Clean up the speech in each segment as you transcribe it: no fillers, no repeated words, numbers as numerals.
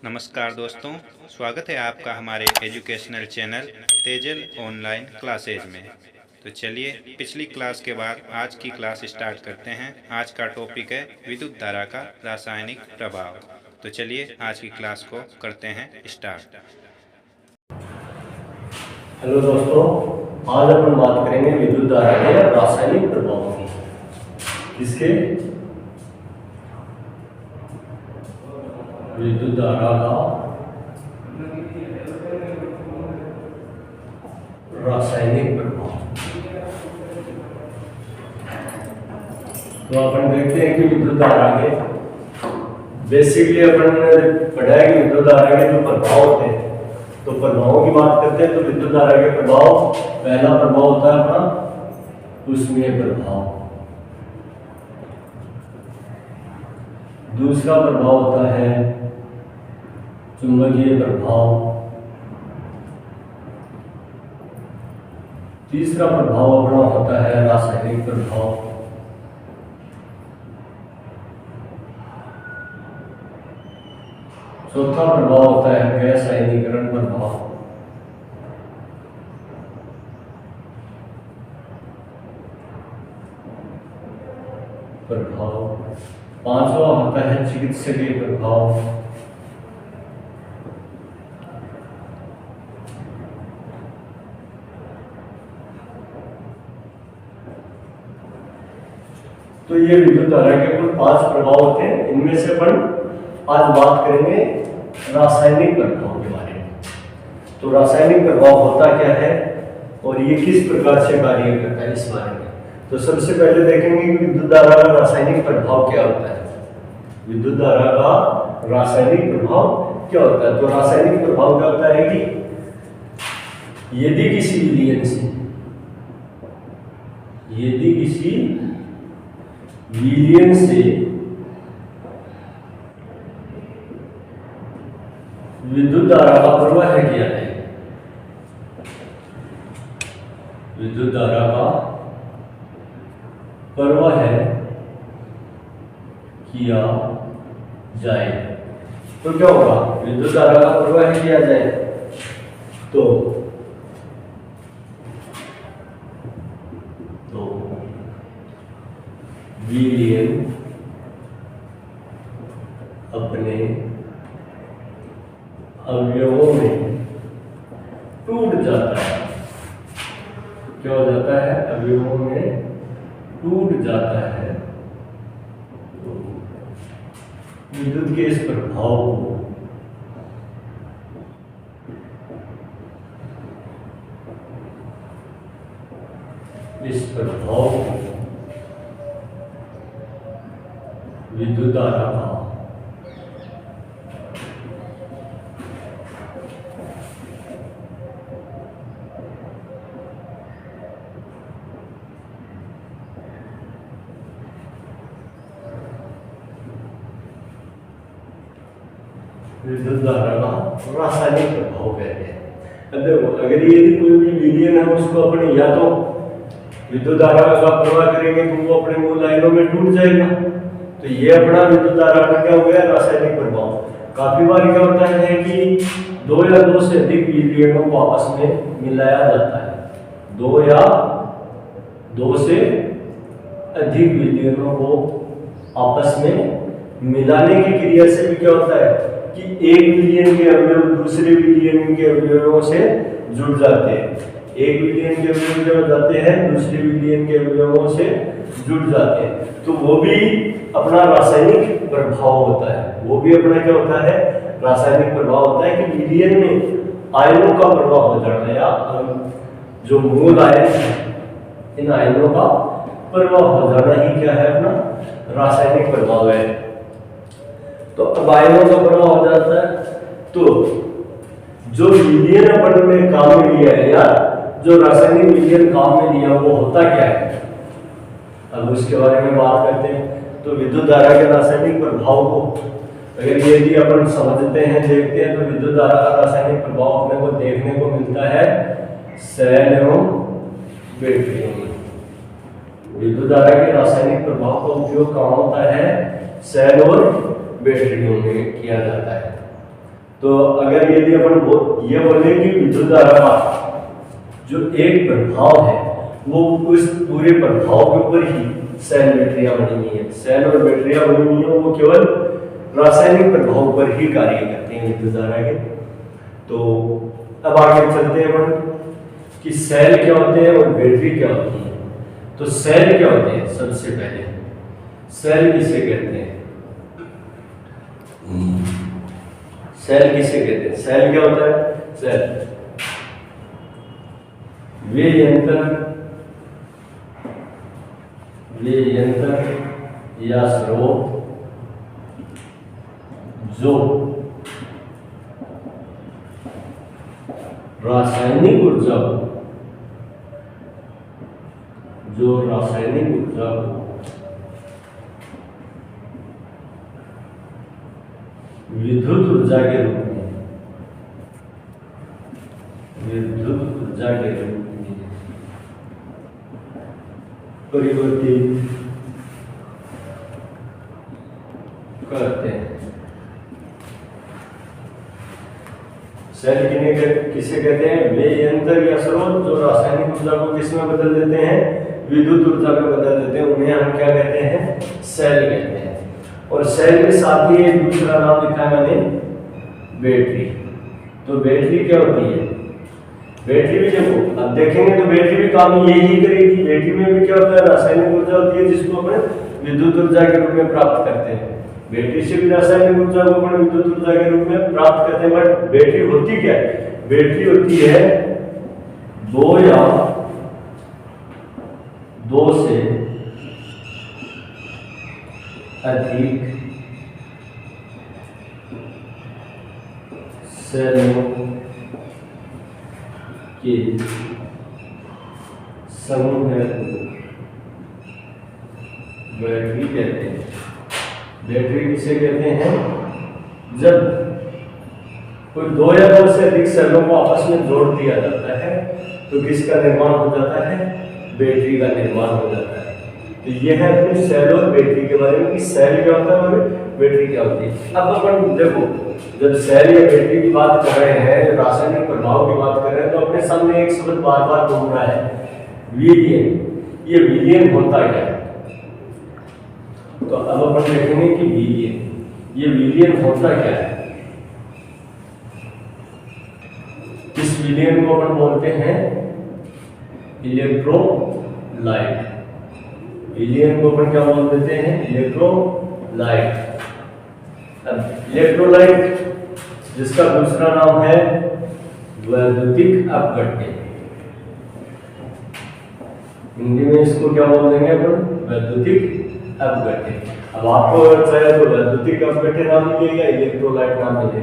नमस्कार दोस्तों, स्वागत है आपका हमारे educational channel Tejal online classes में। तो चलिए पिछली क्लास के बाद आज की क्लास स्टार्ट करते हैं। आज का टॉपिक है विद्युत धारा का रासायनिक प्रभाव। तो चलिए आज की क्लास को करते हैं स्टार्ट। हेलो दोस्तों, आज अपन बात करेंगे विद्युत धारा के रासायनिक प्रभाव की। किसके? विद्युत धारा का रासायनिक प्रभाव। तो अपन देखते हैं कि विद्युत धारा के बेसिकली अपन पढ़ा है कि विद्युत धारा के जो प्रभाव होते हैं, तो प्रभावों की बात करते हैं तो विद्युत धारा के प्रभाव, पहला प्रभाव होता है अपना ऊष्मीय प्रभाव, दूसरा प्रभाव होता है चुंबकीय प्रभाव, तीसरा प्रभाव अपना होता है रासायनिक प्रभाव, चौथा प्रभाव होता है गैस आयनीकरण प्रभाव, पांचवा होता है चिकित्सकीय प्रभाव, तो ये विद्युत धारा के कुल 5 प्रभाव होते हैं। इनमें से अपन आज बात करेंगे रासायनिक प्रभाव के बारे में। तो रासायनिक प्रभाव होता क्या है और ये किस प्रकार से कार्य करता है, इस बारे में। तो सबसे पहले देखेंगे कि विद्युत धारा का रासायनिक प्रभाव क्या होता है। विद्युत धारा का रासायनिक प्रभाव क्या होता है? तो रासायनिक प्रभाव क्या होता है कि यदि किसी विलयन से विद्युत धारा का प्रवाह किया जाए, विद्युत धारा का प्रवाह किया जाए तो क्या होगा? विद्युत धारा का प्रवाह किया जाए तो विलयन अपने अवयवों में टूट जाता है। क्या हो जाता है? अवयवों में टूट जाता है। तो विद्युत के इस प्रभाव को विद्युत धारा का रासायनिक प्रभाव कहते हैं। अब देखो, अगर यदि कोई भी विलयन है उसको अपने या तो विद्युत धारा का प्रवाह करेंगे तो वो अपने मूल लाइनों में टूट जाएगा। तो ये अपना विद्युत धारा का क्या हो गया? रासायनिक प्रभाव। काफी बार क्या होता है कि 2 या 2 से अधिक विलयनों को आपस में मिलाया जाता है। 2 या 2 से अधिक विलयनों को आपस में मिलाने की क्रिया से भी क्या होता है कि एक विलयन के अवयव दूसरे विलयन के अवयवों से जुड़ जाते हैं। एक विलयन के अवयव जो जाते हैं दूसरे विलयन के अवयवों से जुड़ जाते हैं, तो वो भी अपना रासायनिक प्रभाव होता है। वो भी अपना क्या होता है? रासायनिक प्रभाव होता है कि विलयन में आयनों का प्रवाह हो जाना या जो मूल आयन है इन आयनों का प्रवाह हो जाना ही क्या है? अपना रासायनिक प्रभाव है। तो अब आयनों का प्रवाह हो जाता है तो जो विलयन अपन ने काम में लिया है या जो रासायनिक विलयन काम में लिया वो होता क्या है, अब उसके बारे में बात करते हैं। तो विद्युत धारा के रासायनिक प्रभाव को अगर यदि अपन समझते हैं, देखते हैं, तो विद्युत धारा का रासायनिक प्रभाव अपने को देखने को मिलता है सेल एवं बैटरियों में। विद्युत धारा के रासायनिक प्रभाव का उपयोग कहाँ होता है? सेल और बैटरियों में किया जाता है। तो अगर यदि अपन ये बोले कि विद्युत धारा का जो एक प्रभाव है वो उस पूरे प्रभाव के ऊपर ही सेल बैटरियां बनी हुई है, सेल और बैटरियां बनी हुई है, वो केवल रासायनिक प्रभाव पर ही कार्य करते हैं विद्युत धारा के। तो अब आगे चलते हैं अपन कि सेल क्या होते हैं और बैटरी क्या होती है। तो सेल क्या होते हैं, सबसे पहले सेल किसे कहते हैं, सेल किसे कहते हैं, सेल क्या होता है, सेल वे यंत्र या स्रोत जो रासायनिक ऊर्जा को विद्युत ऊर्जा के रूप में परिवर्तित करते हैं। सेल किसे कहते हैं, वे यंत्र या स्रोत जो रासायनिक ऊर्जा को किसमें बदल देते हैं, विद्युत ऊर्जा में बदल देते हैं, उन्हें हम क्या कहते हैं, सेल कहते हैं। और सेल के साथ ही एक दूसरा नाम लिखा है मैंने, बैटरी। तो बैटरी क्या होती है, बैटरी भी देखो अब देखेंगे तो बैटरी भी काम यही करेगी। बैटरी में भी क्या होता है, रासायनिक ऊर्जा होती है जिसको अपन विद्युत ऊर्जा के रूप में प्राप्त करते हैं। बैटरी से भी रासायनिक ऊर्जा को अपन विद्युत ऊर्जा के रूप में प्राप्त करते हैं। बट बैटरी होती क्या है, बैटरी होती है दो या दो से अधिक सेलों के समूह को बैटरी कहते हैं। बैटरी किसे कहते हैं, जब कोई दो या दो से अधिक सेलों को आपस में जोड़ दिया जाता है तो किसका निर्माण हो जाता है, बैटरी का निर्माण हो जाता है। तो ये है अपने सेल और बैटरी के बारे में कि सेल क्या होता है और बैटरी क्या होती है। अब अपन देखो जब सेल या बैटरी की बात कर रहे हैं, रासायनिक प्रभाव की बात कर रहे हैं, तो अपने सामने एक शब्द बार बार घूम रहा है, विलयन। ये विलयन होता क्या है, तो अब अपन देखेंगे कि विलयन, ये विलयन होता क्या है। इस विलयन को अपन बोलते हैं इलेक्ट्रोलाइट। विलयन को अपन क्या बोल देते हैं, इलेक्ट्रोलाइट। इलेक्ट्रोलाइट जिसका दूसरा नाम है वैद्युतिक अपघट्य, हिंदी में इसको क्या बोल देंगे अपन, वैद्युतिक अपघट्य। अब आपको चाहे तो वैद्युतिक अपघट्य नाम मिले या इलेक्ट्रोलाइट नाम मिले,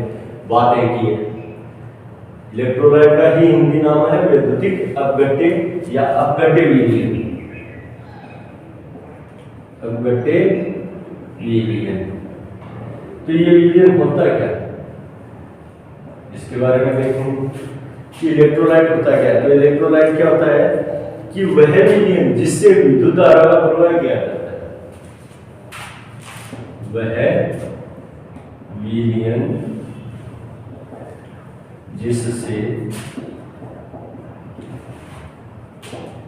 बात एक ही है। इलेक्ट्रोलाइट का ही हिंदी नाम है वैद्युतिक अपघट्य या अपघट्य विलयन, अपघट्य विलयन। तो ये विलयन होता क्या है, इसके बारे में देखें कि इलेक्ट्रोलाइट होता क्या है। तो इलेक्ट्रोलाइट क्या होता है कि वह विलयन जिससे विद्युत धारा का प्रवाह किया जाता है, वह विलयन जिससे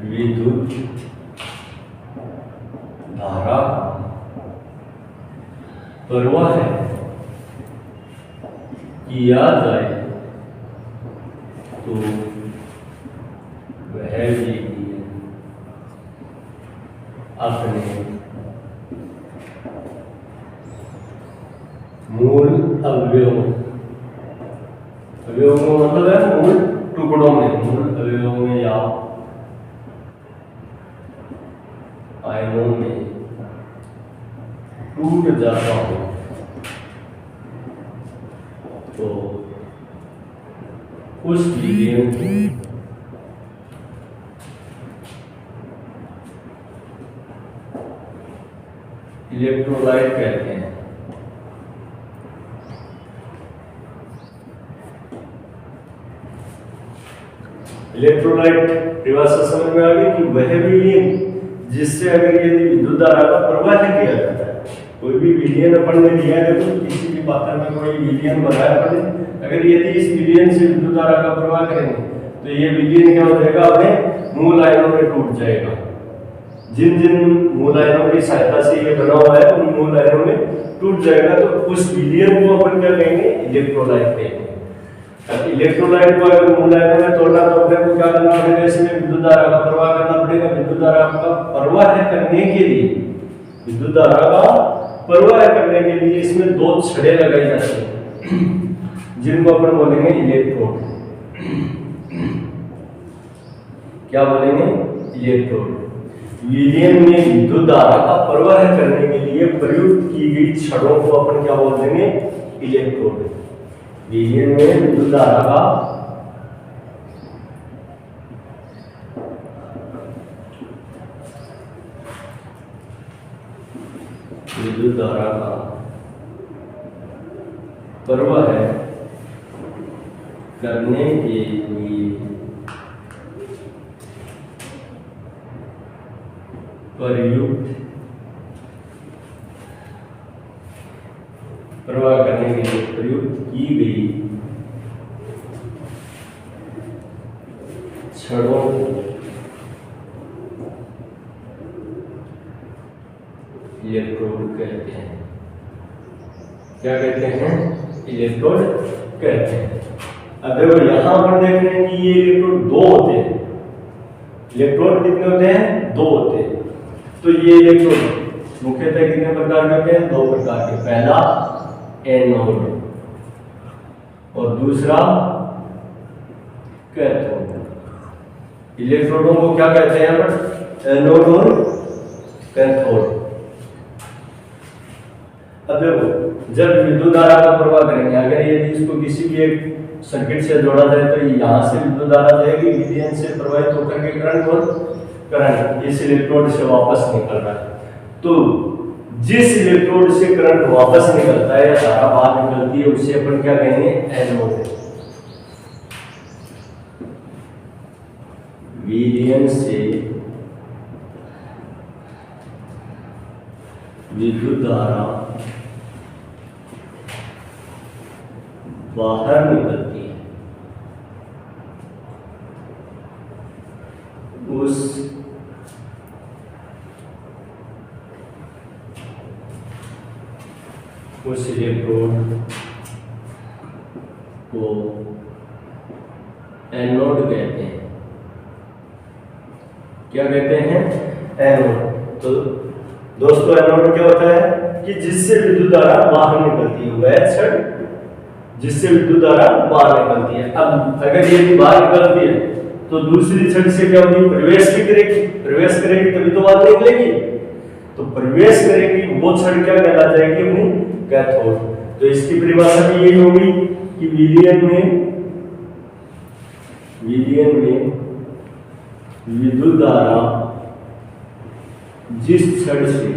विद्युत धारा प्रवाह किया जाए तो वह विलयन अपने मूल अवयव का मतलब है मूल टुकड़ों में, मूल अवयवों में या आयनों में टूट जाता हो तो उस विलयन को इलेक्ट्रोलाइट कहते हैं। इलेक्ट्रोलाइट परिभाषा समझ में आ गई कि वह विलयन जिससे अगर यदि विद्युत धारा का प्रवाह किया जाता है, कोई भी विलयन अपन ने दिया है, तो किसी भी पात्र में कोई विलयन बनाया पड़े, अगर यदि इस विलयन से विद्युत धारा का प्रवाह करेंगे तो ये विलयन क्या हो जाएगा, अपने मूल आयनों में टूट जाएगा। जिन जिन मूल आयनों की सहायता से ये बना हुआ है उन मूल आयनों में टूट जाएगा, तो उस विलयन को अपन क्या कहेंगे, इलेक्ट्रोलाइट कहेंगे। अब इलेक्ट्रोलाइट को अगर मूल आयनों में तोड़ना तो अपने को क्या करना पड़ेगा, इसमें विद्युत धारा का प्रवाह करना पड़ेगा। विद्युत धारा का प्रवाह करने के लिए, विद्युत धारा का प्रवाह करने के लिए इसमें दो छड़ें लगाई जाती हैं जिनको अपन बोलेंगे इलेक्ट्रोड। क्या बोलेंगे, इलेक्ट्रोड। विलयन में विद्युत धारा का प्रवाह करने के लिए प्रयुक्त की गई छड़ों को अपन क्या बोल देंगे, इलेक्ट्रोड। विलयन में विद्युत धारा का प्रवाह करने के लिए प्रयुक्त की गई छड़ों को इलेक्ट्रोड कहते हैं। क्या कहते हैं, इलेक्ट्रोड कहते हैं। अब देखो यहां पर देख रहे हैं कि ये इलेक्ट्रोड दो होते हैं। इलेक्ट्रोड कितने होते हैं, दो होते हैं। तो ये इलेक्ट्रोड मुख्यतः कितने प्रकार के होते हैं, दो प्रकार के। पहला एनोड और दूसरा कैथोड। इलेक्ट्रोडों को क्या कहते हैं पर, एनोड और कैथोड। अब देखो जब विद्युत धारा का प्रवाह करेंगे, अगर यदि इसको किसी भी एक सर्किट से जोड़ा जाए तो यहाँ से विद्युत धारा जाएगी, विलयन से प्रवाहित होकर के करंट और करंट इस इलेक्ट्रोड से वापस निकल रहा है। तो जिस इलेक्ट्रोड से करंट वापस निकलता है या धारा बाहर निकलती है उसे अपन क्या कहेंगे, एनोड। विलयन से विद्युत धारा बाहर निकलती है उस इलेक्ट्रोड को एनोड कहते हैं। क्या कहते हैं, एनोड। तो दोस्तों एनोड क्या होता है कि जिससे विद्युत धारा बाहर निकलती है, वह छड़ जिससे विद्युत धारा बाहर निकलती है। अब अगर ये बाहर निकलती है तो दूसरी छड़ से क्या होगी, प्रवेश भी करेगी। प्रवेश करेगी तभी तो बाहर निकलेगी। तो प्रवेश करेगी वो छड़ क्या कहला जाएगी, अपनी कैथोड। तो इसकी परिभाषा भी यही होगी कि विलयन में विद्युत धारा जिस छड़ से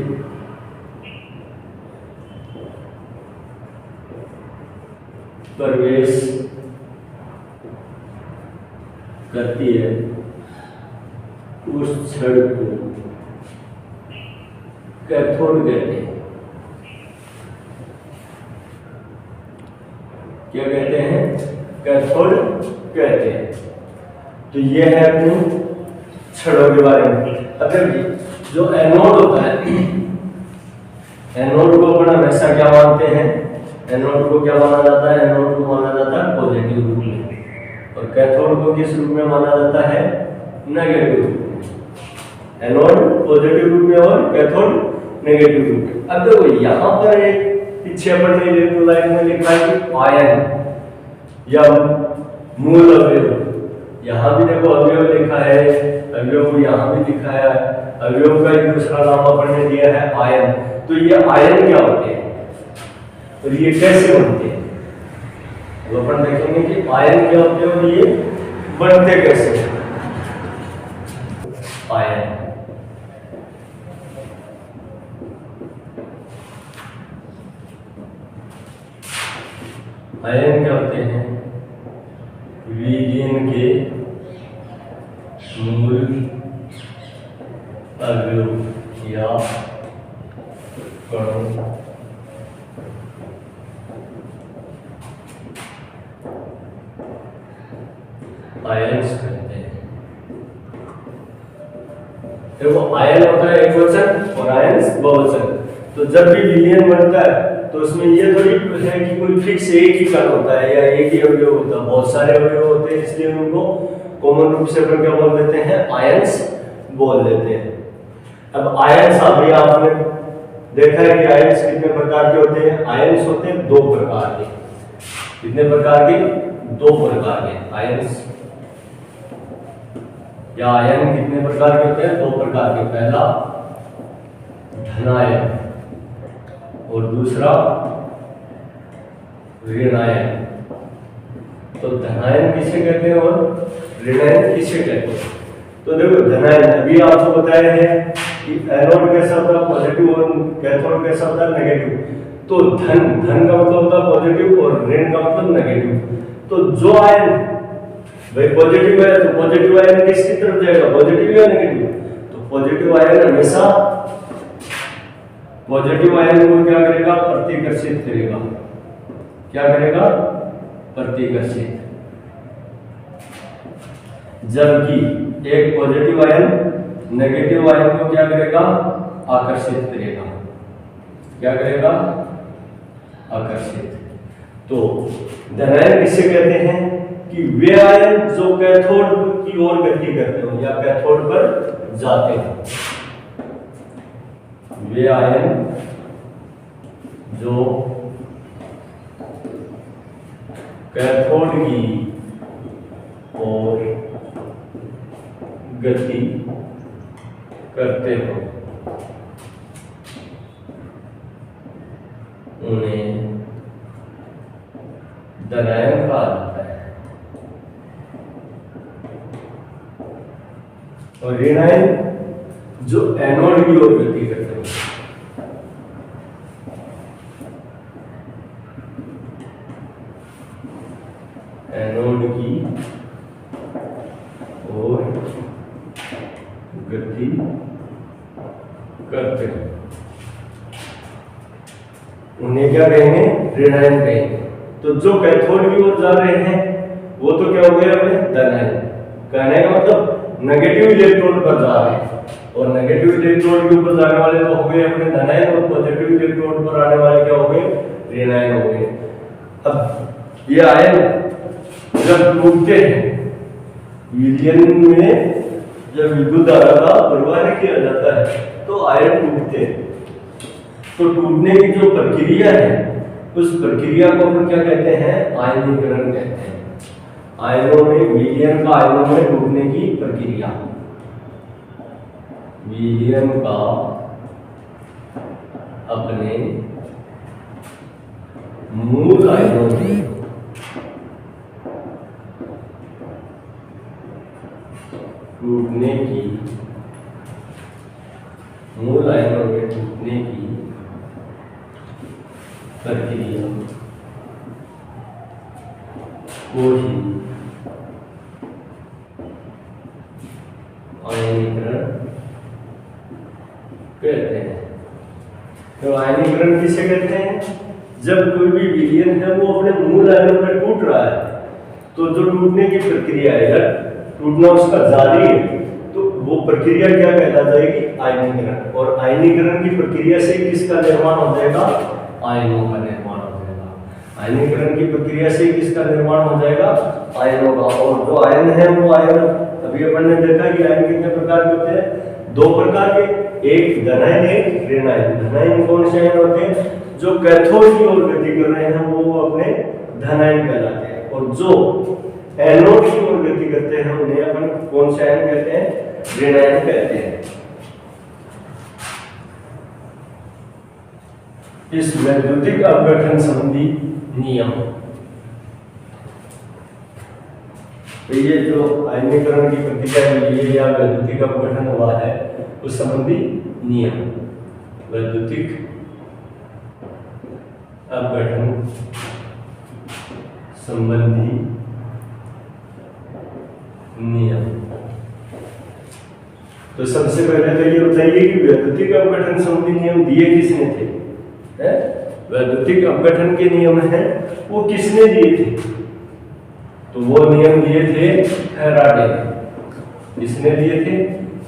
प्रवेश करती है उस छड़ को कैथोड कहते हैं। क्या कहते हैं, कैथोड कहते हैं। तो ये है अपनी छड़ों के बारे में। अगर जो एनोड होता है, एनोड को अपन हमेशा क्या मानते हैं, एनोड को क्या माना जाता है, एनोड को माना जाता है पॉजिटिव रूप में, और कैथोड को किस रूप में माना जाता है, नेगेटिव रूप में। एनोड पॉजिटिव रूप में और कैथोड नेगेटिव रूप में। अब देखो यहाँ पर एक पीछे अपन ने इलेक्ट्रोलाइट में लिखा है कि आयन या मूल अवयव। यहाँ भी देखो अवयव लिखा है, अवयव को यहाँ भी लिखा है। अवयव का एक दूसरा नाम अपन ने दिया है आयन। तो ये आयन क्या होते हैं और ये कैसे बनते हैं, तो अपन देखेंगे कि आयन क्या होते हैं और ये बनते कैसे हैं। आयन आयन क्या होते हैं, विलयन के मूल अवयव या कणों आयंस कहते हैं। देखो आयन होता है एक वचन और आयंस बहुवचन। तो जब भी विलयन बनता है तो उसमें ये थोड़ी है कि कोई फिक्स एक ही कण होता है या एक ही अवयव होता है, बहुत सारे अवयव होते हैं, इसलिए उनको कॉमन रूप से अपन क्या बोल देते हैं, आयंस बोल देते हैं। अब आयंस अभी आपने देखा है कि आयंस कितने प्रकार के होते हैं। आयंस होते हैं दो प्रकार के। कितने प्रकार के? दो प्रकार के आयंस या आयन कितने प्रकार के होते हैं? दो प्रकार के। पहला धनायन और दूसरा ऋणायन। तो धनायन किसे कहते हैं और ऋणायन किसे कहते हैं? तो देखो धनायन अभी आपको बताया है कि एनोड कैसा होता है पॉजिटिव और कैथोड कैसा होता है नेगेटिव। तो धन का मतलब होता है पॉजिटिव और ऋण का मतलब नेगेटिव। तो जो आयन भाई पॉजिटिव है तो पॉजिटिव आयन किसकी तरफ जाएगा, पॉजिटिव या नेगेटिव? तो पॉजिटिव आयन हमेशा पॉजिटिव आयन को क्या करेगा, प्रतिकर्षित करेगा। क्या करेगा? प्रतिकर्षित। जबकि एक पॉजिटिव आयन नेगेटिव आयन को क्या करेगा, आकर्षित करेगा। क्या करेगा? आकर्षित। तो धनायन किसे कहते हैं कि वे आयन जो कैथोड की ओर गति करते हो या कैथोड पर जाते हैं। वे आयन जो कैथोड की ओर गति करते हो उन्हें धनायन कहा जाता है। और ऋणायन जो एनोड की ओर गति करते हैं एनोड की ओर गति करते हैं उन्हें क्या कहेंगे, ऋणायन कहेंगे। तो जो कैथोड की ओर जा रहे हैं वो तो क्या हो गए अपने धनायन। कहने का मतलब नेगेटिव इलेक्ट्रोड पर जा रहे हैं और नेगेटिव इलेक्ट्रोड के ऊपर जाने वाले तो हो गए अपने धनायन और पॉजिटिव इलेक्ट्रोड पर आने वाले क्या हो गए, ऋणायन हो गए। अब ये आयन जब टूटते हैं विलयन में, जब विद्युत धारा का प्रवाह किया जाता है तो आयन टूटते हैं। तो टूटने की जो प्रक्रिया है उस प्रक्रिया को अपन क्या कहते हैं, आयनीकरण कहते हैं। आयनों में विलयन का आयनों में टूटने की प्रक्रिया, विलयन का अपने मूल आयनों में टूटने की, मूल आयनों में टूटने की प्रक्रिया को ही आयनीकरण कहते हैं। तो आयनीकरण किसे कहते हैं? जब कोई भी विलयन है वो अपने मूल आयनों में टूट रहा है तो जो टूटने की प्रक्रिया है, टूटना उसका जारी है, तो वो प्रक्रिया क्या कहला जाएगी, आयनीकरण। और आयनीकरण की प्रक्रिया से किसका निर्माण हो जाएगा, आयनों का निर्माण हो जाएगा। आयनीकरण की प्रक्रिया से किसका निर्माण हो जाएगा, आयनों का। और जो आयन है वो आयन अभी अपन ने देखा कि आयन कितने प्रकार के होते हैं, दो प्रकार के, एक धनायन एक ऋणायन। धनायन कौन से आयन होते हैं, जो कैथोड की ओर गति कर रहे हैं वो अपने धनायन कहलाते हैं। और जो एनोड की ओर गति करते हैं उन्हें अपन कौन से आयन कहते हैं, ऋणायन कहते हैं। इस वैद्युतिक अपघटन संबंधी नियम, तो ये जो आयनीकरण की प्रक्रिया हुई है या वैद्युतिक अपघटन हुआ है उस संबंधी नियम, वैद्युतिक अपघटन संबंधी नियम। तो सबसे पहले तो ये बताइए कि वैद्युतिक अपघटन संबंधी नियम दिए किसने थे? वैद्युतिक अपघटन के नियम है वो किसने दिए थे? तो वो नियम दिए थे फैराडे ने। किसने दिए थे?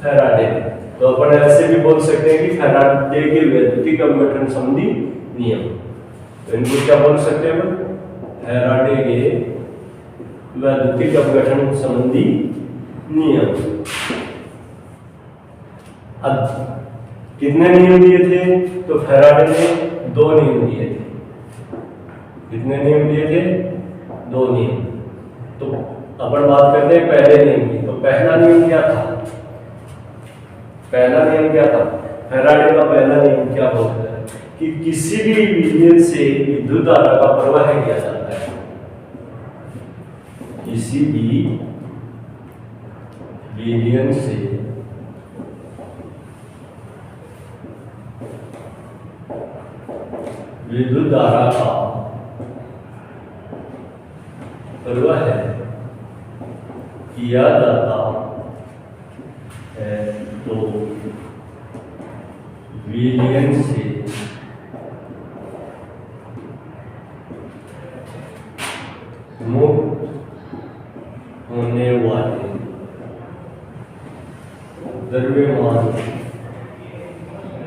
फैराडे ने। तो अपन ऐसे भी बोल सकते हैं कि फैराडे के वैद्युतिक अपघटन संबंधी नियम। तो इनको क्या बोल सकते हैं? फैराडे के वैद्युतिक अपघटन संबंधी नियम। अब कितने नियम दिए थे? तो फैराडे ने 2 नियम दिए थे। कितने नियम दिए थे? 2 नियम। तो अपन बात करते हैं पहले नियम की। तो पहला नियम क्या था? पहला नियम क्या था? फैराडे का पहला नियम क्या बोलता है कि किसी भी विलयन से विद्युत धारा का प्रवाह किया जाता है। किसी भी विलयन से विद्युत धारा का प्रवाह किया जाता है तो विलयन से मुक्त होने वाले द्रव्यमान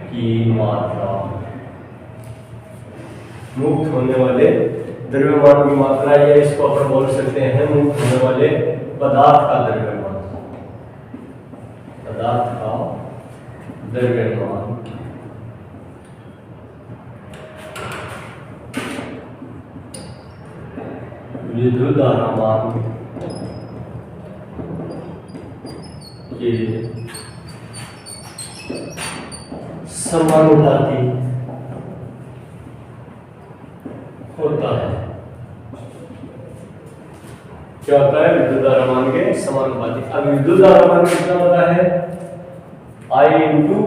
की मात्रा, मुक्त होने वाले द्रव्यमान की मात्रा, या इसको अपन बोल सकते हैं मुक्त होने वाले पदार्थ का द्रव्यमान। पदार्थ का द्रव्यमान विद्युत धारामान के समानुपाती होता है। क्या होता है? विद्युत धारामान के समानुपाती। अब विद्युत धारामान कितना होता है? I into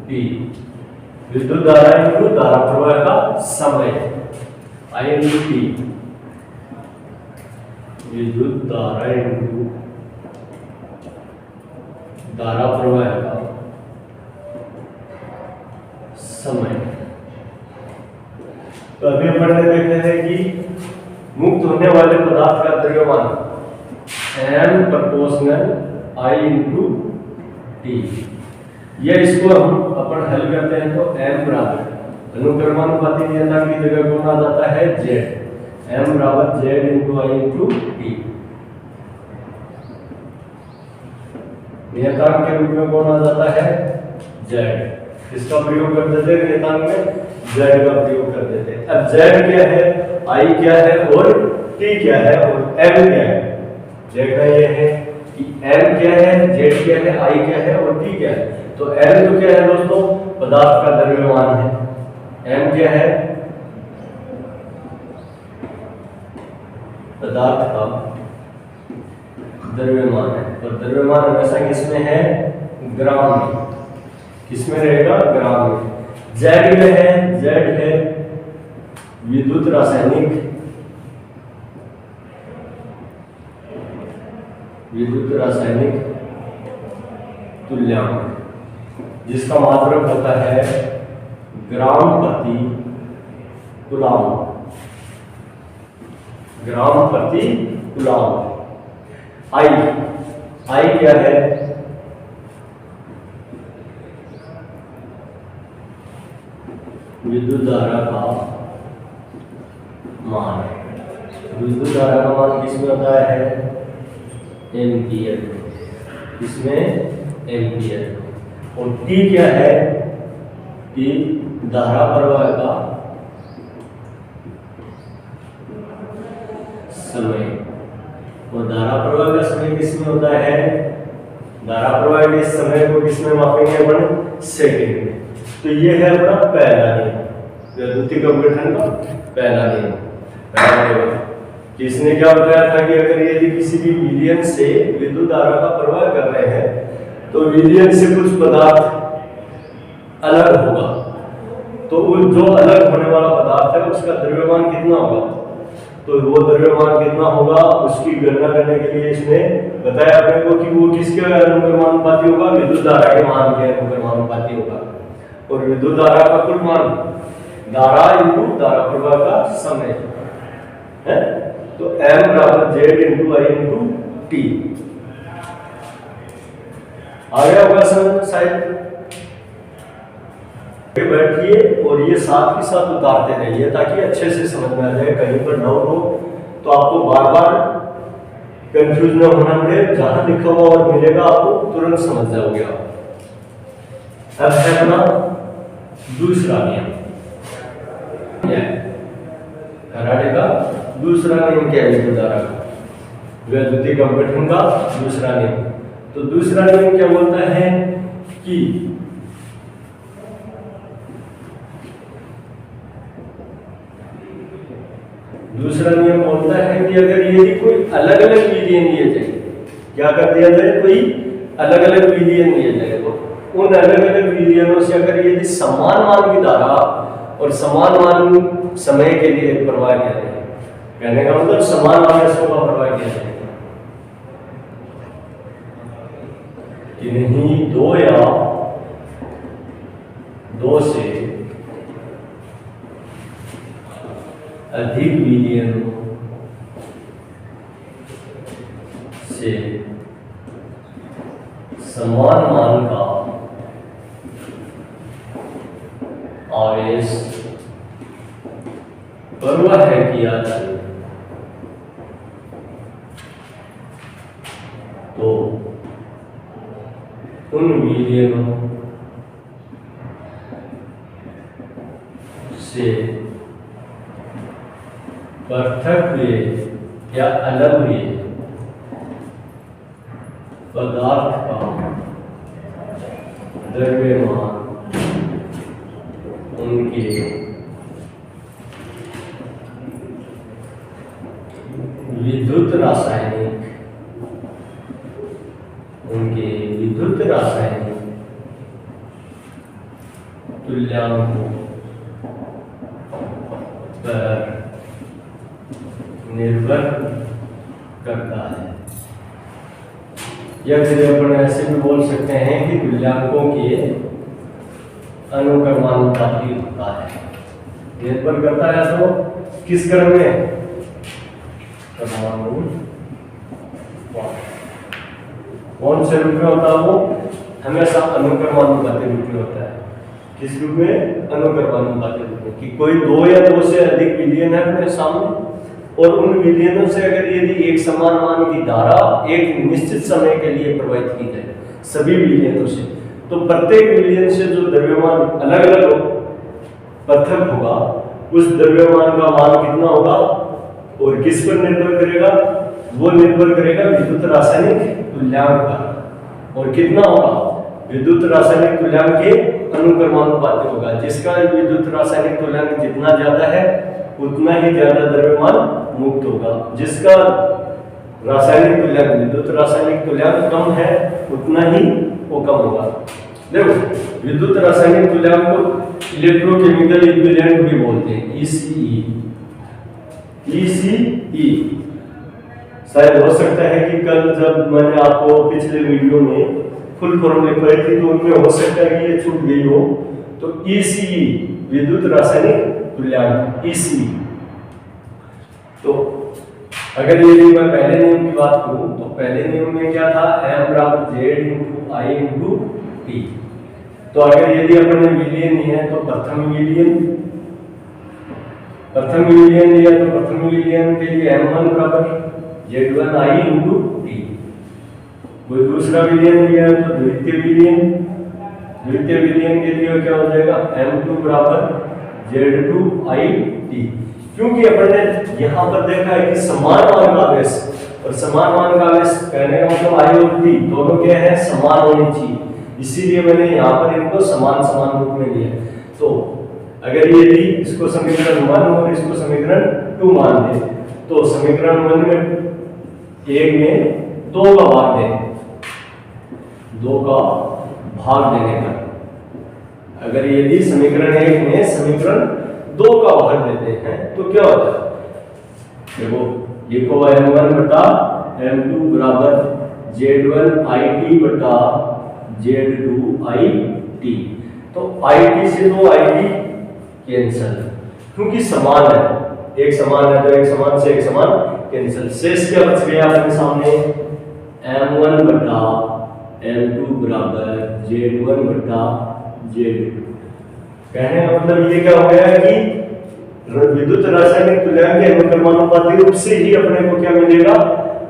T. विद्युत धारा इंटू धारा प्रवाह का समय, I इंटू टी। विद्युत धारा इंटू धारा प्रवाह का समय। तो अभी अपन ने देखा है कि मुक्त होने वाले पदार्थ का द्रव्यमान m proportional I into T. या इसको हम अपन हल करते हैं तो m बराबर अनुक्रमानुपाती नियतांक की जगह कौन आ जाता है? z। m बराबर z into I into T. नियतांक के रूप में कौन आ जाता है? z। इसका प्रयोग कर देते हैं नियतांक में, z का प्रयोग कर देते हैं। अब z क्या है, I क्या है और t क्या है और m क्या है? देखना ये है कि m क्या है, z क्या है, I क्या है और t क्या है। तो m तो क्या है दोस्तों? पदार्थ का द्रव्यमान है। m क्या है? पदार्थ का द्रव्यमान है। और द्रव्यमान हमेशा किसमें है? ग्राम में। किसमें रहेगा? ग्राम में। Z क्या है? Z है विद्युत रासायनिक तुल्यांक, जिसका मात्रक होता है ग्राम प्रति कूलाम। ग्राम प्रति कूलाम। I क्या है? विद्युत धारा का मान। विद्युत धारा का मान किसमें होता है? एम्पियर। किसमें? एम्पियर। और T क्या है? T धारा प्रवाह का समय। और धारा प्रवाह का समय किसमें होता है? धारा प्रवाह के समय को किसमें मापेंगे अपन? सेकंड में। तो ये है अपना पहला नियम, वैद्युतिक अपघटन का पहला नियम। जिसने क्या बताया था कि अगर यदि किसी भी विलयन से विद्युत धारा का प्रवाह कर रहे हैं तो विलयन से कुछ पदार्थ अलग होगा, तो वो जो अलग होने वाला पदार्थ है उसका द्रव्यमान कितना होगा? तो वो द्रव्यमान कितना होगा उसकी गणना करने के लिए इसने बताया अपने को कि वो किसके अनुक्रमानुपाती होगा? विद्युत धारा के मान के अनुक्रमानुपाती होगा। और विद्युत धारा का कुल मान धारा इंटू धारा प्रवाह का समय है। तो m बराबर z इंटू आई इंटू टी। आ गया होगा समझ में शायद। बैठिए और ये साथ ही साथ उतारते रहिए ताकि अच्छे से समझ में आ जाए। कहीं पर डाउट हो तो आपको बार बार कंफ्यूज न होना पड़े, जहां लिखा हुआ और मिलेगा आपको तुरंत समझ जाओगे आप। अब है अपना दूसरा नियम, फैराडे का दूसरा नियम क्या है? विद्युतधारा का, वैद्युतिक अपघटन का दूसरा नियम। तो दूसरा नियम क्या बोलता है कि दूसरा नियम बोलता है कि अगर यदि कोई अलग अलग विलियन दिए जाए, क्या कर दिया जाए? कोई अलग अलग विलियन दिए जाए, तो उन अलग अलग विलियनों से अगर यदि समान मान की धारा और समान मान समय के लिए प्रवाह किया जाए, कहने का मतलब समान आवेशों का प्रवाह किया जाए कि नहीं, दो या दो से अधिक विलियनों से समान मान का आवेश प्रवाह किया जाए तो उन विलियनों से पृथक हुए या अलग हुए पदार्थ का द्रव्यमान उनके विद्युत रासायनिक तुल्यांकों पर निर्भर करता है। या फिर अपन ऐसे भी बोल सकते हैं कि तुल्यांकों के अनुक्रमानुपाती होता है। निर्भर करता है तो किस क्रम में? कौन से रूप में होता है वो? हमेशा अनुक्रमानुपाती रूप में होता है। किस रूप में? अनुक्रमानुपाती रूप में। कि कोई दो या दो से अधिक विलियन है अपने सामने और उन विलियनों से अगर यदि एक समान मान की धारा एक निश्चित समय के लिए प्रवाहित की जाए सभी विलियनों से, तो प्रत्येक विलियन से जो द्रव्यमान अलग अलग पृथक होगा उस द्रव्यमान का मान कितना होगा और किस पर निर्भर करेगा? वो निर्भर करेगा विद्युत रासायनिक तुल्यांक पर। और कितना होगा? विद्युत रासायनिक तुल्यांक के अनुक्रमानुपाती होगा। जिसका विद्युत रासायनिक तुल्यांक जितना ज्यादा है उतना ही ज्यादा द्रव्यमान मुक्त होगा। जिसका रासायनिक तुल्यांक विद्युत रासायनिक तुल्यांक कम है उतना ही वो कम होगा। देखो, विद्युत रासायनिक तुल्यांक को इलेक्ट्रोकेमिकल इक्विवेलेंट भी बोलते हैं, ECE। शायद हो सकता है कि कल जब मैंने आपको पिछले वीडियो में फुल फॉर्म लिखवाई थी तो उनमें हो सकता है कि ये छूट गई हो। तो ECE विद्युत रासायनिक तुल्यांक, ECE। तो अगर ये मैं पहले नियम की बात करूं तो पहले नियम में क्या था? m बराबर z इंटू आई इंटू टी। तो अगर यदि अपन ने विलियन नहीं है तो प्रथम विलियन लिया तो प्रथम विलियन के लिए m1 बराबर z1 आई इंटू टी। कोई दूसरा विलियन लिया है तो द्वितीय विलियन के लिए क्या हो जाएगा? m2 बराबर z2 आई टी। क्योंकि अपन ने यहाँ पर देखा है कि समान मान का आवेश और समान मान का आवेश कहने का मतलब आई और टी दोनों क्या है? समान होनी चाहिए। इसीलिए मैंने यहाँ पर इनको समान रूप में लिया। तो अगर यदि इसको समीकरण 1 और इसको समीकरण 2 मान दे तो समीकरण 1 में 1 में 2 का भाग देने पर अगर यदि समीकरण 1 में समीकरण 2 का भाग देते हैं तो क्या होता है? देखो, लिखो m1 बटा m2 बराबर z1 it बटा z2 it। तो it से दो it कैंसल, क्योंकि समान है। एक समान है तो एक समान से एक समान कैंसिल, शेष क्या बच गया अपने सामने, m1 बटा m2 बराबर z1 बटा z2। कहने का मतलब ये क्या हो गया कि विद्युत रासायनिक तुल्यांक के अनुक्रमानुपाती रूप से ही अपने को क्या मिलेगा,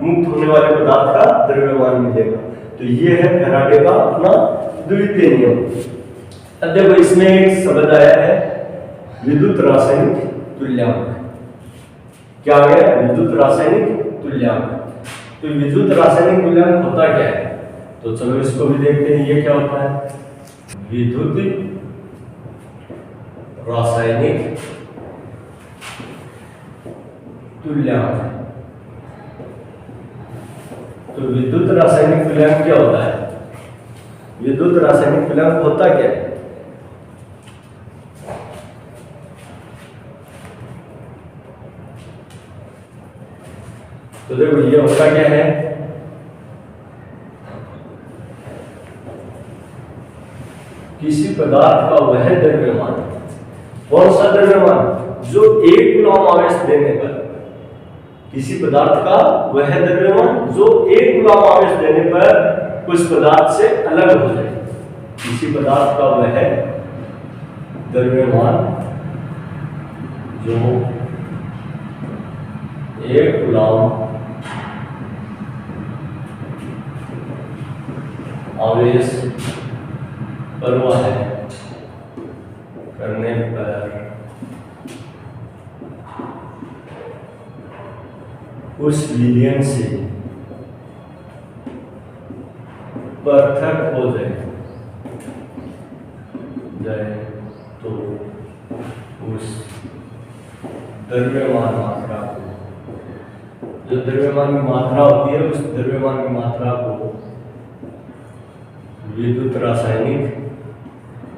मुक्त होने वाले पदार्थ का द्रव्यमान मिलेगा। तो ये है फैराडे का अपना द्वितीय नियम। अब देखो इसमें एक शब्द आया है विद्युत रासायनिक तुल्यांक। क्या आ गया, विद्युत रासायनिक तुल्यांक। तो विद्युत रासायनिक तुल्यांक होता क्या है, तो चलो इसको भी देखते हैं। ये क्या होता है, विद्युत रासायनिक तुल्यांक। तो विद्युत रासायनिक तुल्यांक क्या होता है, विद्युत रासायनिक तुल्यांक होता क्या है, तो देखो ये होता क्या है, किसी पदार्थ का वह द्रव्यमान, कौन सा द्रव्यमान, जो 1 कूलम आवेश देने पर, किसी पदार्थ का वह द्रव्यमान जो 1 कूलम आवेश देने पर उस पदार्थ से अलग हो जाए। किसी पदार्थ का वह द्रव्यमान जो 1 कूलम आवेश परवाह करने पर उस विलयन से पृथक हो जाए तो उस द्रव्यमान मात्रा को, जो द्रव्यमान की मात्रा होती है, उस द्रव्यमान की मात्रा को विद्युत रासायनिक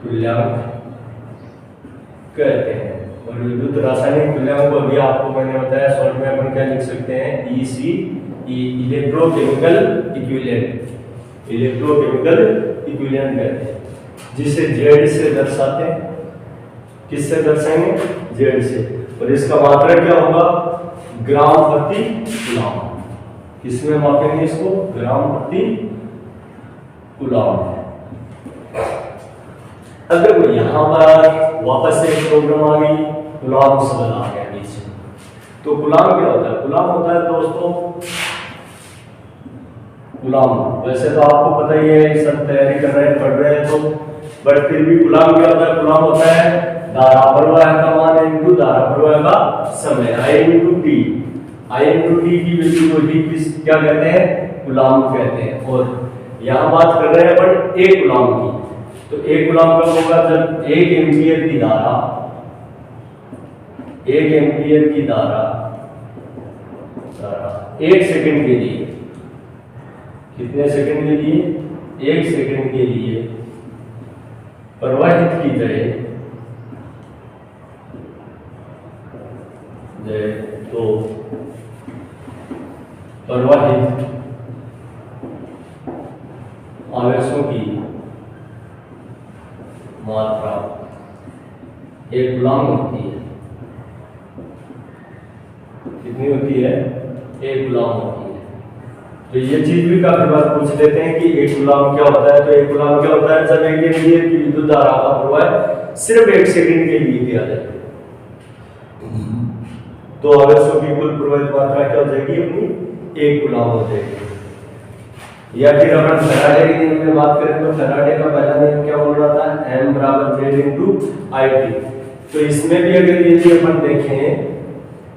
तुल्यांक कहते हैं। और विद्युत रासायनिक तुल्यांक को अभी आपको मैंने बताया शॉर्ट में अपन क्या लिख सकते हैं, EC, electrochemical equivalent, electrochemical equivalent कहते हैं, जिसे Z से दर्शाते हैं। किससे दर्शाएंगे, Z से। और इसका मात्रक क्या होगा, ग्राम प्रति कूलम। किसमें मापेंगे इसको, ग्राम प्रति कूलम। अब देखो यहाँ पर वापस से एक प्रॉब्लम आ गई, कूलम शब्द आ गया नीचे। तो कूलम क्या होता है, कूलम होता है दोस्तों, कूलम वैसे तो आपको पता ही है, सब तैयारी कर रहे हैं, पढ़ रहे हैं तो, बट फिर भी कूलम क्या होता है, कूलम होता है धारा प्रवाह का मान इनटू धारा प्रवाह का समय, I into T. I into T की वैल्यू को ही क्या कहते हैं, कूलम कहते हैं। और यहाँ बात कर रहे हैं अपन 1 कूलम की। तो 1 कूलम कब होगा, जब 1 एम्पियर की धारा, 1 एम्पियर की धारा 1 सेकंड के लिए, कितने सेकंड के लिए, 1 सेकंड के लिए प्रवाहित की जाए तो प्रवाहित आवेशों की मात्रा 1 कूलम होती है। कितनी होती है, 1 कूलम होती है। तो ये चीज भी काफी बार पूछ लेते हैं कि 1 कूलम क्या होता है। तो 1 कूलम क्या होता है, जब 1 एम्पियर की विद्युत धारा का प्रवाह सिर्फ 1 सेकंड के लिए किया जाए तो आवेशों की कुल प्रवाहित मात्रा क्या हो जाएगी, अपनी 1 कूलम हो जाएगी। या फिर अपन फैराडे के नियम में बात करें तो फैराडे का पहला नियम क्या बोल रहा था, M बराबर Z इनटू IT। तो इसमें भी अगर ये अपन देखें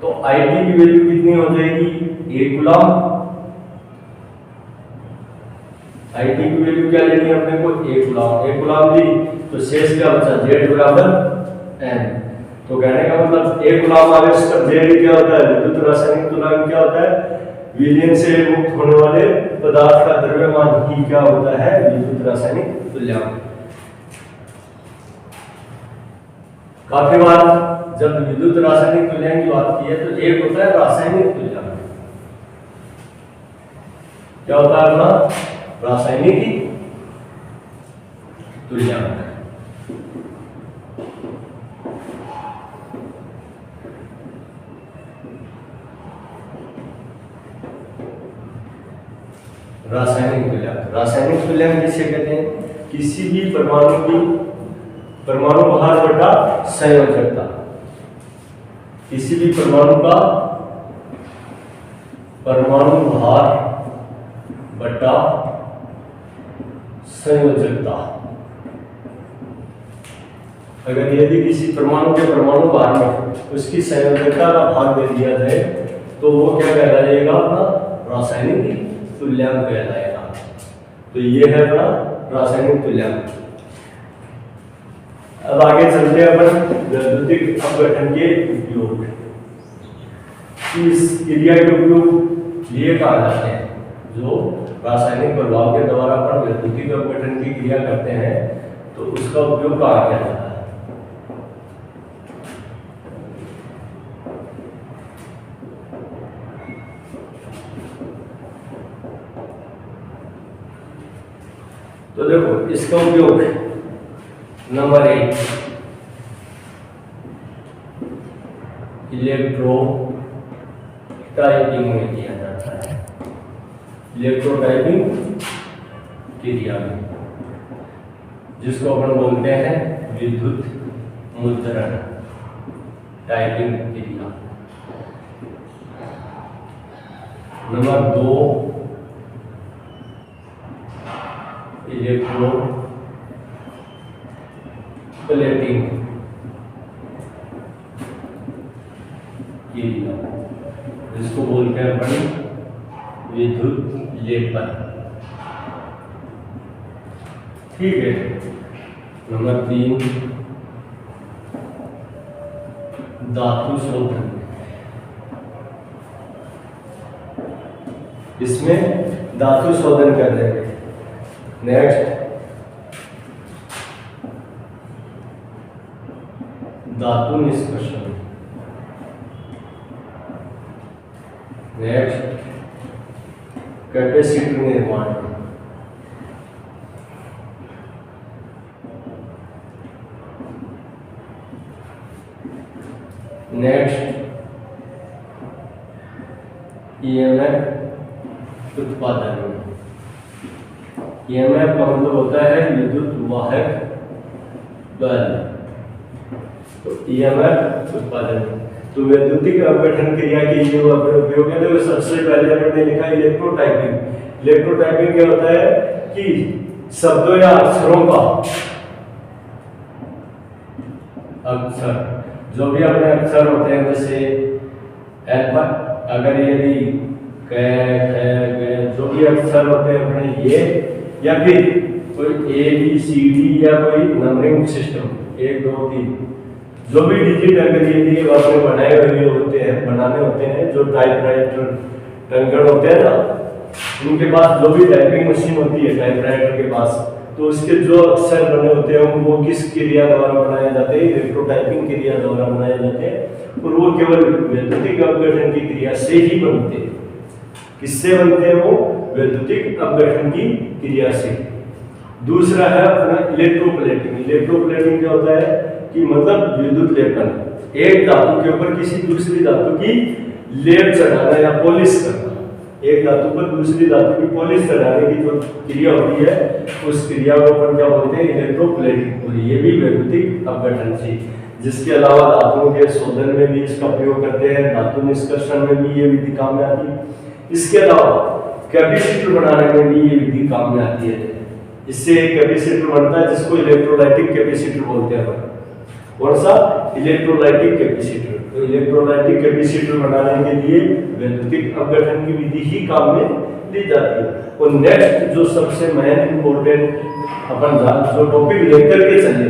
तो IT की वैल्यू कितनी हो जाएगी, 1 कूलम। IT की वैल्यू क्या लेनी है अपने को, 1 कूलम। 1 कूलम ली तो शेष क्या बचा, Z बराबर M। तो कहने का मतलब 1 कूलम आवेश पर Z क्या होता है, विद्युत रासायनिक तुल्यांक क्या होता है, विलयन से मुक्त होने वाले पदार्थ का द्रव्यमान ही क्या होता है, विद्युत रासायनिक तुल्यांक। काफी बार जब विद्युत रासायनिक तुल्यांक की बात की है तो एक होता है रासायनिक तुल्यांक। क्या होता है अपना, रासायनिक तुल्यांक। रासायनिक तुल्यांक। रासायनिक तुल्यांक किसे कहते हैं? किसी भी परमाणु की परमाणु भार बटा संयोजकता। किसी भी परमाणु का परमाणु भार बटा संयोजकता। अगर यदि किसी परमाणु के परमाणु भार में उसकी संयोजकता का भाग दे दिया जाए तो वो क्या कहलाएगा? अपना रासायनिक तुल्यांक कहलाएगा। तो ये है अपना रासायनिक तुल्यांक। अब आगे चलते हैं अपन वैद्युतिक अपघटन के उपयोग। इस क्रिया के उपयोग ये कहा जाते हैं जो रासायनिक प्रभाव के द्वारा अपन वैद्युतिक अपघटन की क्रिया करते हैं तो उसका उपयोग कहा किया जाता है। तो देखो इसका उपयोग नंबर 1 इलेक्ट्रोटाइपिंग में किया जाता है। इलेक्ट्रोटाइपिंग क्रिया में, जिसको अपन बोलते हैं विद्युत मुद्रण टाइपिंग क्रिया। नंबर 2 इलेक्ट्रो प्लेटिंग क्रिया, जिसको बोलते हैं अपन विद्युत लेपन। ठीक है। नंबर 3 धातु शोधन। इसमें धातु शोधन कर रहे हैं। नेक्स्ट धातु निष्कर्षण। नेक्स्ट कैपेसिटर निर्माण। नेक्स्ट ईएमएफ उत्पादन। ईएमएफ का मतलब होता है विद्युत वाहक बल। तो ईएमएफ उत्पादन। तो वैद्युतिक अपघटन क्रिया की जो उपयोग है तो सबसे पहले हमने लिखा इलेक्ट्रोटाइपिंग। इलेक्ट्रोटाइपिंग क्या होता है कि शब्दों या अक्षरों का अक्षर जो भी अपने अक्षर होते हैं जैसे अगर यदि जो भी अक्षर होते हैं अपने ये या फिर कोई ABCD या कोई नंबरिंग सिस्टम 1 2 3 जो भी डिजिट अगर यदि आपने बनाने होते हैं जो टाइपराइटर टंकण होते हैं ना, उनके पास जो भी टाइपिंग मशीन होती है टाइपराइटर के पास, तो उसके जो अक्षर बने होते हैं वो किस क्रिया द्वारा बनाए जाते हैं? इलेक्ट्रोटाइपिंग क्रिया द्वारा बनाए जाते हैं। और वो केवल वैद्युतिक अपघटन की क्रिया से ही बनते हैं। किससे बनते हैं वो? वैद्युतिक अपघटन की क्रिया से। दूसरा है अपना इलेक्ट्रोप्लेटिंग। इलेक्ट्रोप्लेटिंग क्या होता है कि मतलब विद्युत लेपन। एक धातु के ऊपर किसी दूसरी धातु की लेप चढ़ाना या पॉलिश करना। एक धातु पर दूसरी धातु की पॉलिश चढ़ाने की जो क्रिया होती है उस क्रिया को अपन क्या बोलते हैं? इलेक्ट्रोप्लेटिंग। और ये भी वैद्युतिक अपघटन से। जिसके अलावा धातुओं के शोधन में भी इसका प्रयोग करते हैं, धातु निष्कर्षण में भी ये विधि काम में आती है। इसके अलावा कैपेसिटर बनाने में भी ये विधि काम में आती है। इससे एक कैपेसिटर बनता है जिसको इलेक्ट्रोलाइटिक कैपेसिटर बोलते हैं अपन। कौन सा? Electrolytic capacitor. तो इलेक्ट्रोलाइटिक कैपेसिटर बनाने के लिए वैद्युतिक अपघटन की विधि ही काम में ली जाती है। और नेक्स्ट जो सबसे मेन इंपॉर्टेंट अपन जो टॉपिक लेकर के चले,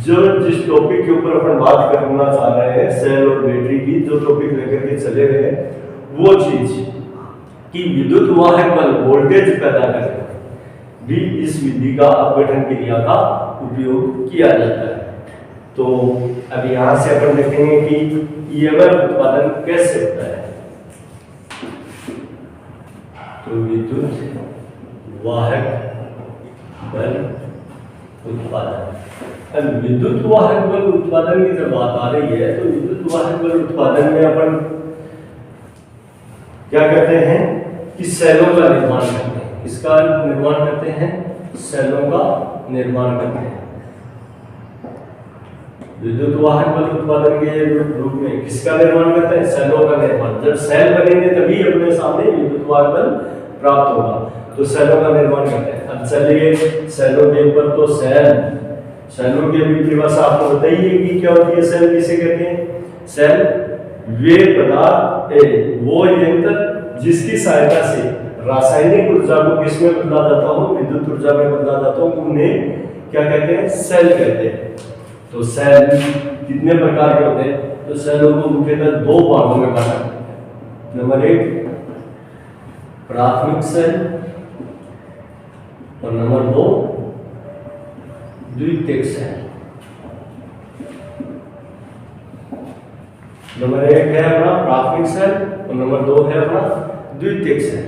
जिस टॉपिक के ऊपर अपन बात करना चाह रहे हैं, सेल और बैटरी की जो टॉपिक लेकर के चले गए हैं, वो चीज कि विद्युत वाहक बल वोल्टेज पैदा करने भी इस विधि का अपघटन क्रिया का उपयोग किया जाता है। तो अब यहां से अपन देखेंगे कि ईएमएफ उत्पादन कैसे होता है। तो विद्युत वाहक बल उत्पादन। अब विद्युत वाहक बल उत्पादन की जब बात आ रही है तो विद्युत वाहक बल उत्पादन में अपन क्या कहते हैं कि सेलों का निर्माण करते हैं। किसका निर्माण करते हैं? सेलों का निर्माण करते हैं। विद्युत वाहक बल उत्पादन के रूप में किसका निर्माण करते हैं? सेलों का निर्माण। जब सेल बनेंगे तभी अपने सामने विद्युत वाहक बल प्राप्त होगा, तो सेलों का निर्माण करते हैं। अब चलिए सेलों के ऊपर तो सेलों की अभी परिभाषा आपको बताइए कि क्या होती है, सेल किसे कहते हैं? सेल वे पदार्थ वो यंत्र जिसकी सहायता से रासायनिक ऊर्जा को किसमें बदला जाता हो? विद्युत ऊर्जा में बदला जाता हो, उन्हें क्या कहते हैं? सेल कहते हैं। तो सेल कितने प्रकार के होते हैं? तो सेलों को मुख्यतः दो भागों में बांटा जाता है। नंबर 1 प्राथमिक सेल और नंबर 2 द्वितीयक सेल। नंबर 1 है अपना प्राथमिक सेल और नंबर 2 है अपना द्वितीयक सेल।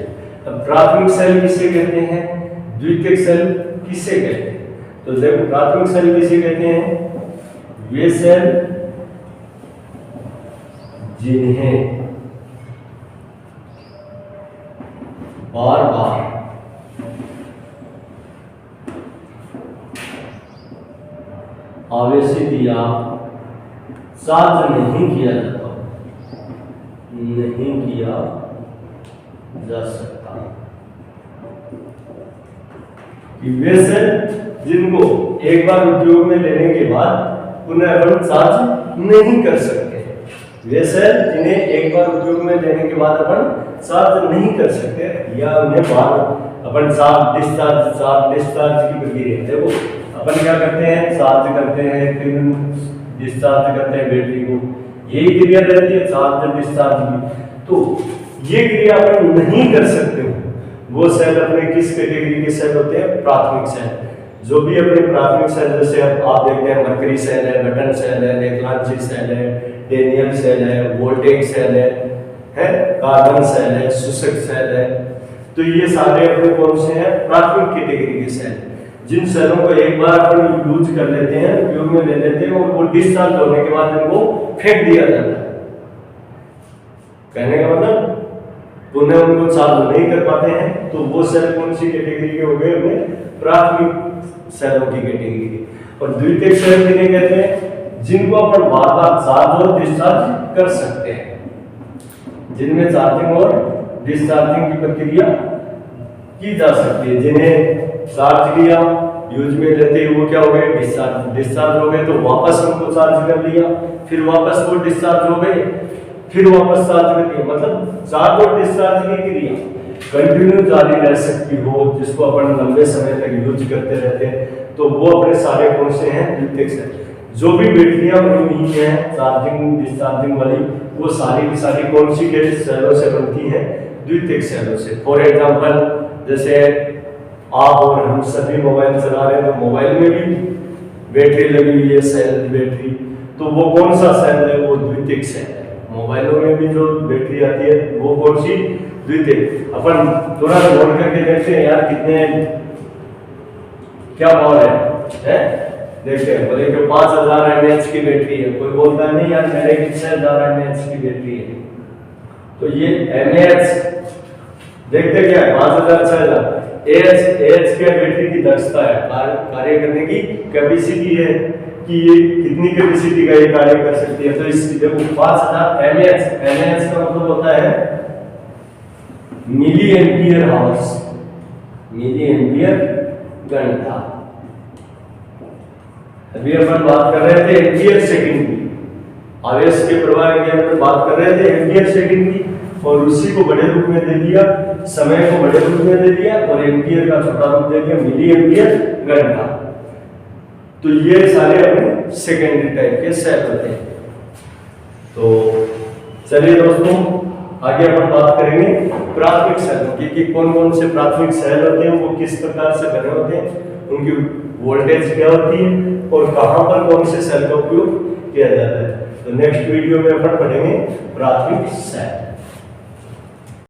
अब प्राथमिक सेल किसे कहते हैं? द्वितीयक सेल किसे कहते हैं? तो देखो प्राथमिक सेल किसे कहते हैं? वे सेल जिन्हें बार बार आवेशित या चार्ज नहीं किया जा सकता। वे सेल जिनको एक बार उपयोग में लेने के बाद पुनः अपन चार्ज नहीं कर सकते। वे सेल जिन्हें एक बार उपयोग में लेने के बाद अपन चार्ज नहीं कर सकते या उन्हें बार अपन चार्ज डिस्चार्ज की प्रक्रिया। देखो अपन क्या करते हैं? चार्ज करते हैं, फिर डिस्चार्ज करते हैं बैटरी को। यही क्रिया रहती है चार्ज डिस्चार्ज की। तो ये क्रिया अपन नहीं कर सकते हो, वो सेल अपने किस कैटेगरी के सेल होते हैं? प्राथमिक सेल। जो भी अपने प्राथमिक सेल, जैसे आप देखते हैं मरकरी सेल है, बटन सेल है, लेक्लांची सेल है, डेनियल सेल है, वोल्टेज सेल है, कार्बन सेल है, शुष्क सेल है। तो ये सारे अपने कौन से हैं? प्राथमिक कैटेगरी के सेल, जिन सेलों को एक बार अपन यूज कर लेते हैं, उपयोग में ले लेते हैं और वो डिस्चार्ज होने के बाद इनको फेंक दिया जाता है। कहने का मतलब पुनः उनको चार्ज नहीं कर पाते हैं, तो वो सेल कौन सी कैटेगरी के हो गए? अपने प्राथमिक सेलों की कैटेगरी के। और द्वितीयक सेल किन्हें कहते हैं? जिनको अपन बार बार चार्ज और डिस्चार्ज कर सकते हैं, जिनमें चार्जिंग और डिस्चार्जिंग की प्रक्रिया की जा सकती है। जिन्हें चार्ज किया, यूज में लेते ही वो क्या हो गए? डिस्चार्ज हो गए, तो वापस उनको चार्ज कर लिया, फिर वापस वो डिस्चार्ज हो गए, फिर वापस चार्ज कर लिया। मतलब चार्ज और डिस्चार्ज की क्रिया कंटिन्यू जारी रह सकती हो, जिसको अपन लंबे समय तक यूज करते रहते हैं, तो वो अपने सारे कौन से हैं? द्वितीयक सेल। जो भी बैटरियां बनी हुई हैं चार्जिंग डिस्चार्जिंग वाली, वो सारी की सारी कौन सी के सेलों से बनती हैं? द्वितीयक सेलों से। फॉर एग्जाम्पल, जैसे आप और हम सभी मोबाइल चला रहे हैं, तो मोबाइल में भी बैटरी लगी हुई है, सेल बैटरी, तो वो कौन सा सेल है? वो द्वितीयक सेल है। मोबाइलों में भी जो बैटरी आती है वो कौन सी? द्वितीयक। अपन थोड़ा नोट करके देखते हैं यार, कितने क्या पावर है? देखते हैं। बोले कि 5000 mAh की बैटरी है, कोई बोलता नहीं यार मेरे 6000 mAh की बैटरी है। तो ये mAh देखते क्या है? 5000 6000। AH क्या बैटरी की दक्षता है, कार्य करने की कैपेसिटी है कि ये कितनी कैपेसिटी का ये कार्य कर सकती है। तो इस देखो 5000 mAh का मतलब होता है milliampere hours, milliampere घंटा। अभी अपन बात कर रहे थे एम्पियर सेकंड की, आवेश के प्रवाह की अपन बात कर रहे थे एम्पियर सेकंड की, और उसी को बड़े रूप में दे दिया, समय को बड़े रूप में दे दिया और एम्पियर का छोटा रूप दे दिया मिली एम्पियर घंटा। तो ये सारे अपने सेकेंडरी टाइप के सेल होते हैं। तो चलिए दोस्तों, आगे अपन बात करेंगे प्राथमिक सेलों की, कि कौन कौन से प्राथमिक सेल होते हैं, वो किस प्रकार से बने होते हैं, उनकी वोल्टेज क्या होती है और कहां पर कौन से सेल का उपयोग किया जाता है। तो नेक्स्ट वीडियो में अपन पढ़ेंगे प्राथमिक सेल।